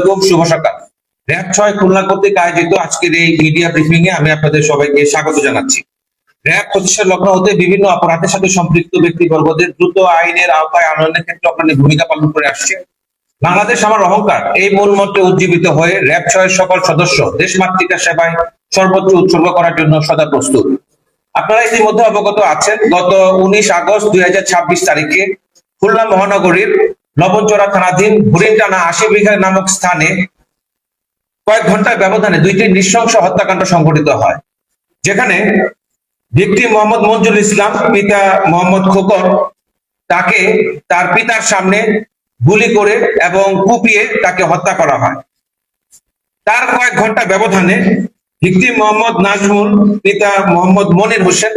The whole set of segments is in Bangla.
খুব শুভ সকাল। র্যাব 6 খুলনা কর্তৃক আয়োজিত আজকের এই মিডিয়া ব্রিফিং এ আমি আপনাদের সবাইকে স্বাগত জানাচ্ছি। র্যাব প্রতিষ্ঠার লগ্ন হতে বিভিন্ন অপরাধের সাথে সম্পৃক্ত ব্যক্তিবর্গদের দ্রুত আইনের আওতায় আনয়নের ক্ষেত্রে অগ্রণী ভূমিকা পালন করে আসছে। বাংলাদেশ আমার অহংকার এই মূল মন্ত্রে উজ্জীবিত হয়ে র্যাব 6 সকল সদস্য দেশমাতৃকার সেবায় সর্বোচ্চ উৎসর্গ করার জন্য সদা প্রস্তুত। আপনারা ইতিমধ্যে অবগত আছেন, গত 19 আগস্ট 2026 তারিখে খুলনা মহানগরীর লবণচড়া থানাধীন হরিণটানা 80 বিঘা নামক স্থানে কয়েক ঘন্টার ব্যবধানে দুইটি নৃশংস হত্যাকাণ্ড সংঘটিত হয়, যেখানে ভিকটিম মোহাম্মদ মঞ্জুরুল ইসলাম পিতা মোহাম্মদ খোকন তাকে তার পিতার সামনে গুলি করে এবং কুপিয়ে তাকে হত্যা করা হয়। তার কয়েক ঘন্টা ব্যবধানে ভিকটিম মোহাম্মদ নাজমুল পিতা মোহাম্মদ মনির হোসেন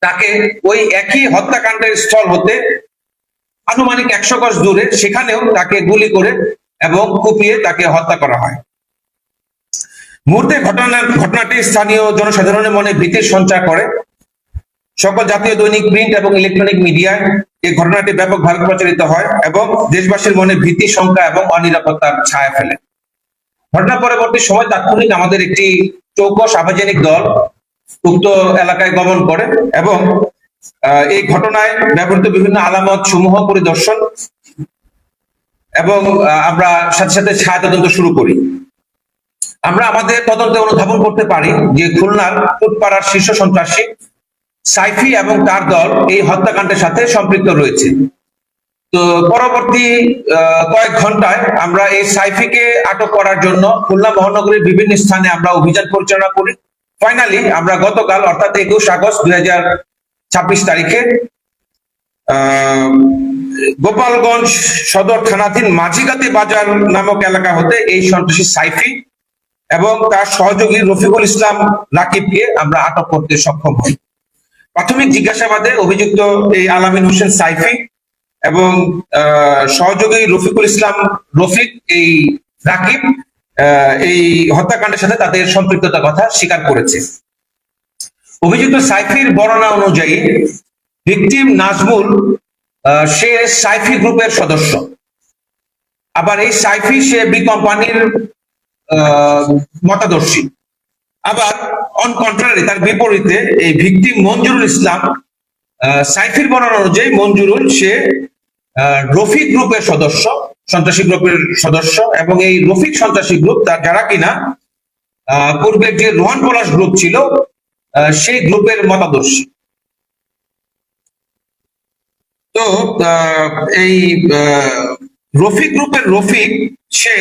তাকে ওই একই হত্যাকাণ্ডের স্থল হতে আনুমানিক 100 গজ দূরে সেখানেও তাকে গুলি করে এবং কুপিয়ে তাকে হত্যা করা হয়। মুহূর্তে ঘটনাটি স্থানীয় জনসাধারণের মনে ভীতির সঞ্চার করে। সকল জাতীয় দৈনিক প্রিন্ট এবং ইলেকট্রনিক মিডিয়ায় এই ঘটনাটি ব্যাপকভাবে প্রচারিত হয় এবং দেশবাসীর মনে ভীতি, শঙ্কা এবং অনিরাপত্তার ছায়া ফেলে। ঘটনা পরবর্তী সময় তাৎক্ষণিক আমাদের একটি চৌকস আভিযানিক দল উক্ত এলাকায় গমন করে এবং এই ঘটনায় ব্যবহৃত বিভিন্ন আলামত সমূহ পরিদর্শন এবং আমরা সাথে সাথে ছায়া তদন্ত শুরু করি। আমরা আমাদের তদন্তে অনুধাবন করতে পারি যে খুলনার টুটপাড়ার শীর্ষ সন্ত্রাসী সাইফি এবং তার দল এই হত্যাকাণ্ডের সাথে সম্পৃক্ত রয়েছে। তো পরবর্তী কয়েক ঘন্টায় আমরা এই সাইফিকে আটক করার জন্য খুলনা মহানগরীর বিভিন্ন স্থানে আমরা অভিযান পরিচালনা করি। ফাইনালি আমরা গতকাল অর্থাৎ 21 আগস্ট 2026 তারিখে গোপালগঞ্জ সদর থানাধীন মাঝিগাতি বাজার নামক এলাকা হতে এই সন্ত্রাসী সাইফি এবং তার সহযোগী রফিকুল ইসলাম রাকিবকে আমরা আটক করতে সক্ষম হই। প্রাথমিক জিজ্ঞাসাবাদে অভিযুক্ত এই আলামিন হোসেন সাইফি এবং সহযোগী রফিকুল ইসলাম রফিক এই রাকিব এই হত্যাকাণ্ডের সাথে তাদের সম্পৃক্ততার কথা স্বীকার করেছে। অভিযুক্ত সাইফির বর্ণনা অনুযায়ী ভিকটিম নাজমুল সে সাইফি গ্রুপের সদস্য, আবার এই সাইফি সে বি কোম্পানির মতাদর্শী। আবার অন কন্ট্রারি তার বিপরীতে এই ভিকটিম মঞ্জুরুল ইসলাম সাইফির বর্ণনা অনুযায়ী মঞ্জুরুল সে রফিক গ্রুপের সদস্য, সন্ত্রাসী গ্রুপের সদস্য এবং এই রফিক সন্ত্রাসী গ্রুপ তার যারা কিনা পূর্বের যে রোহান পলাশ গ্রুপ ছিল সেই গ্রুপের মতাদর্শী। তো এই রফিক গ্রুপের রফিক সে